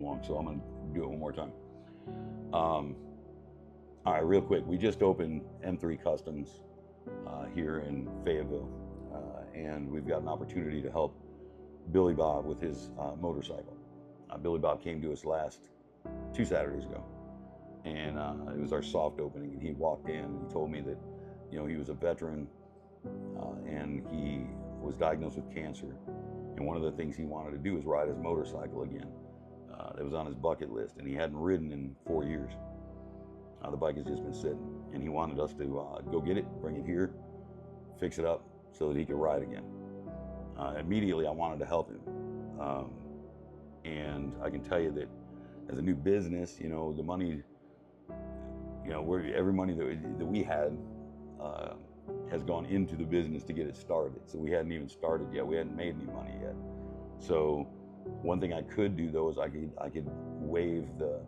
long, so I'm going to do it one more time. Um, all right, real quick. We just opened M3 Customs here in Fayetteville, and we've got an opportunity to help Billy Bob with his motorcycle. Billy Bob came to us last 2 Saturdays ago, and it was our soft opening. And he walked in and he told me that, he was a veteran and he was diagnosed with cancer. And one of the things he wanted to do was ride his motorcycle again. That was on his bucket list, and he hadn't ridden in 4 years. The bike has just been sitting, and he wanted us to go get it, bring it here, fix it up so that he could ride again. Immediately, I wanted to help him. Um, and I can tell you that as a new business, the money, every money that we had has gone into the business to get it started. So we hadn't even started yet. We hadn't made any money yet. So one thing I could do though is I could waive the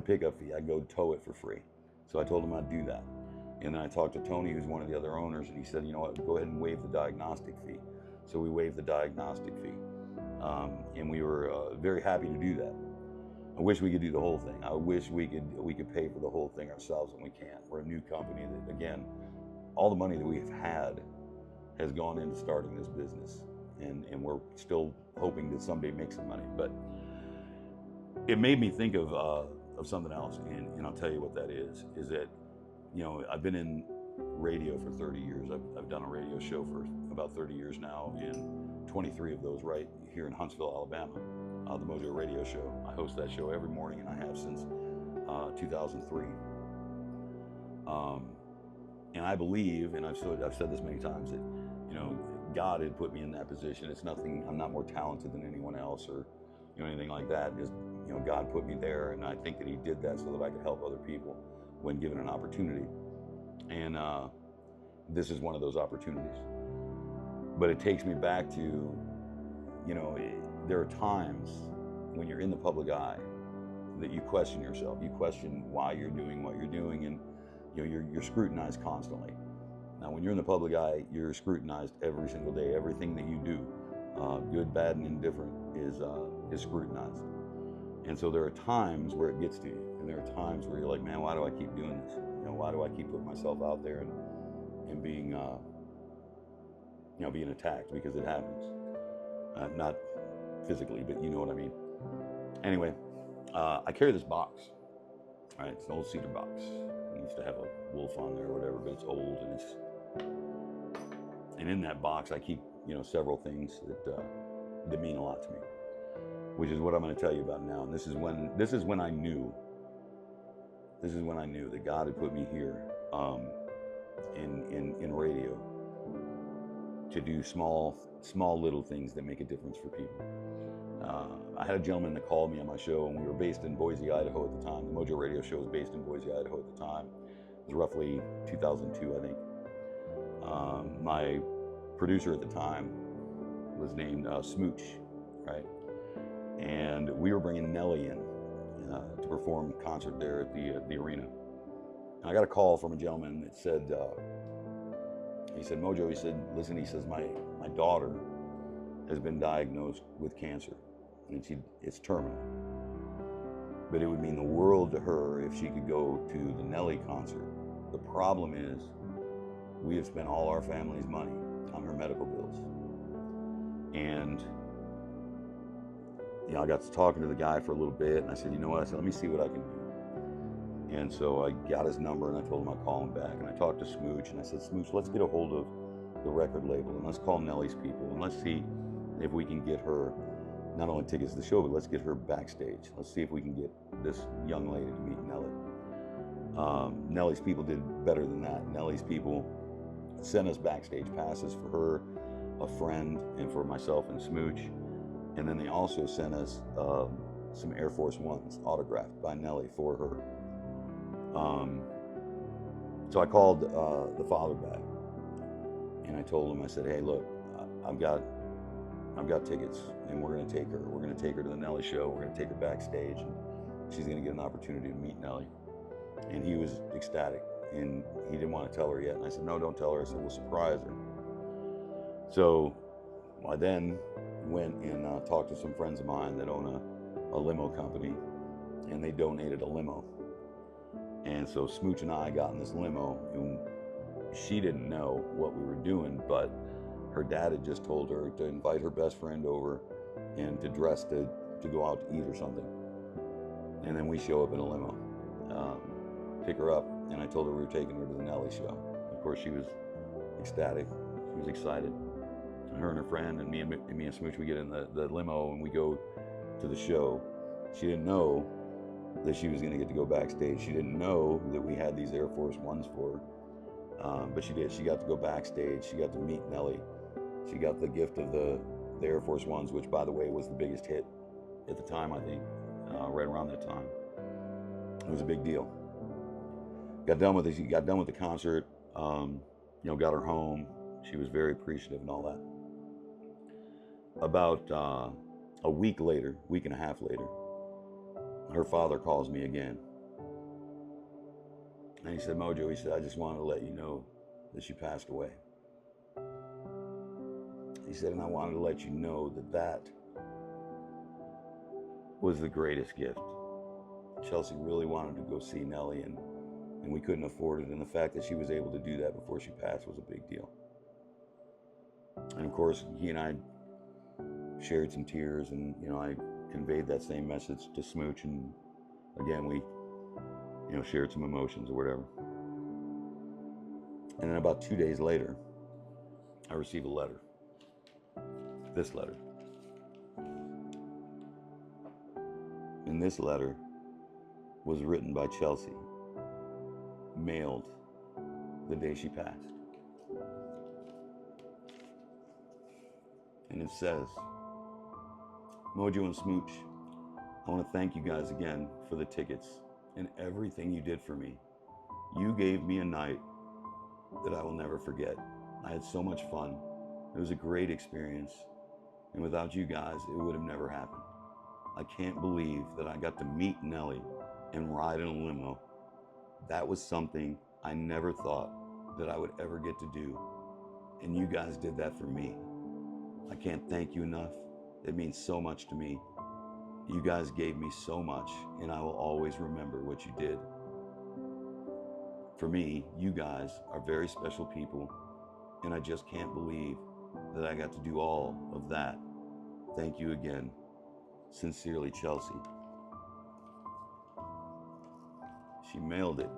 pickup fee. I'd go tow it for free. So I told him I'd do that. And then I talked to Tony, who's one of the other owners, and he said, you know what, go ahead and waive the diagnostic fee. So we waived the diagnostic fee. And we were very happy to do that. I wish we could do the whole thing. I wish we could pay for the whole thing ourselves, and we can't. We're a new company that, again, all the money that we've had has gone into starting this business, and we're still hoping to someday make some money. But it made me think of something else, and I'll tell you what that is that, I've been in radio for 30 years. I've done a radio show for about 30 years now, and 23 of those right here in Huntsville, Alabama, the Mojo Radio Show. I host that show every morning, and I have since 2003. And I believe, and I've said this many times, that God had put me in that position. It's nothing. I'm not more talented than anyone else, or anything like that. Just God put me there, and I think that He did that so that I could help other people when given an opportunity. And this is one of those opportunities. But it takes me back to, there are times when you're in the public eye that you question yourself. You question why you're doing what you're doing, and you're scrutinized constantly. Now, when you're in the public eye, you're scrutinized every single day. Everything that you do, good, bad, and indifferent, is scrutinized. And so there are times where it gets to you, and there are times where you're like, man, why do I keep doing this? Why do I keep putting myself out there and being, being attacked? Because it happens, not physically, but you know what I mean. Anyway, I carry this box. All right, it's an old cedar box. It used to have a wolf on there or whatever, but it's old, and in that box I keep several things that mean a lot to me, which is what I'm going to tell you about now. And this is when I knew that God had put me here in radio to do small little things that make a difference for people. I had a gentleman that called me on my show, and we were based in Boise, Idaho at the time. The Mojo Radio Show was based in Boise, Idaho at the time. It was roughly 2002, I think. My producer at the time was named Smooch, right? And we were bringing Nelly in to perform a concert there at the arena. And I got a call from a gentleman that said, he said, Mojo, he said, listen, he says, my daughter has been diagnosed with cancer, and it's terminal. But it would mean the world to her if she could go to the Nelly concert. The problem is, we have spent all our family's money on her medical bills. And I got to talking to the guy for a little bit, and I said, you know what? I said, let me see what I can do. And so I got his number, and I told him I'd call him back. And I talked to Smooch, and I said, Smooch, let's get a hold of the record label, and let's call Nelly's people, and let's see if we can get her not only tickets to the show, but let's get her backstage. Let's see if we can get this young lady to meet Nelly. Nelly's people did better than that. Nelly's people sent us backstage passes for her, a friend, and for myself and Smooch. And then they also sent us some Air Force Ones autographed by Nelly for her. So I called the father back, and I told him, I said, hey, look, I've got tickets, and we're going to take her. We're going to take her to the Nelly show. We're going to take her backstage, and she's going to get an opportunity to meet Nelly. And he was ecstatic, and he didn't want to tell her yet. And I said, no, don't tell her. I said, we'll surprise her. So I then went and talked to some friends of mine that own a limo company, and they donated a limo. And so Smooch and I got in this limo, and she didn't know what we were doing, but her dad had just told her to invite her best friend over and to dress to go out to eat or something. And then we show up in a limo, pick her up, and I told her we were taking her to the Nelly show. Of course, she was ecstatic. She was excited. Her and her friend and me and Smooch, we get in the limo and we go to the show. She didn't know that she was going to get to go backstage. She didn't know that we had these Air Force Ones for her, but she did. She got to go backstage. She got to meet Nelly. She got the gift of the Air Force Ones, which, by the way, was the biggest hit at the time, I think, right around that time. It was a big deal. Got done with it. She got done with the concert. Got her home. She was very appreciative and all that. About a week and a half later, her father calls me again. And he said, Mojo, he said, I just wanted to let you know that she passed away. He said, and I wanted to let you know that was the greatest gift. Chelsea really wanted to go see Nelly, and we couldn't afford it. And the fact that she was able to do that before she passed was a big deal. And of course, he and I shared some tears, and I conveyed that same message to Smooch, and again we shared some emotions or whatever. And then about 2 days later, I received a letter. This letter. And this letter was written by Chelsea, mailed the day she passed. And it says, Mojo and Smooch, I want to thank you guys again for the tickets and everything you did for me. You gave me a night that I will never forget. I had so much fun. It was a great experience. And without you guys, it would have never happened. I can't believe that I got to meet Nelly and ride in a limo. That was something I never thought that I would ever get to do. And you guys did that for me. I can't thank you enough. It means so much to me. You guys gave me so much, and I will always remember what you did. For me, you guys are very special people, and I just can't believe that I got to do all of that. Thank you again. Sincerely, Chelsea. She mailed it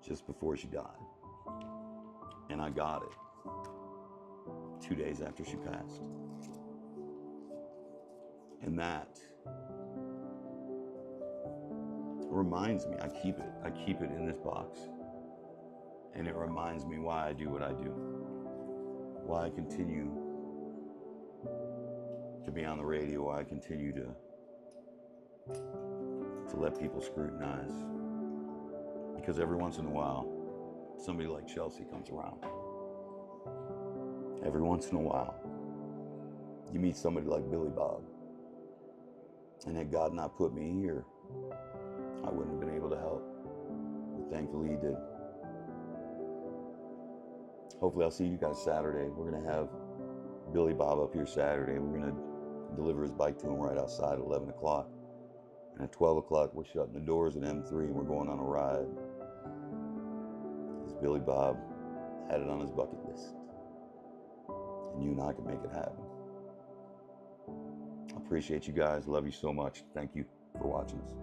just before she died, and I got it 2 days after she passed. And that reminds me, I keep it in this box, and it reminds me why I do what I do, why I continue to be on the radio, why I continue to let people scrutinize. Because every once in a while, somebody like Chelsea comes around. Every once in a while, you meet somebody like Billy Bob. And had God not put me here, I wouldn't have been able to help. But thankfully, he did. Hopefully, I'll see you guys Saturday. We're going to have Billy Bob up here Saturday. We're going to deliver his bike to him right outside at 11 o'clock. And at 12 o'clock, we're shutting the doors at M3 and we're going on a ride. Because Billy Bob had it on his bucket list. And you and I can make it happen. I appreciate you guys. Love you so much. Thank you for watching us.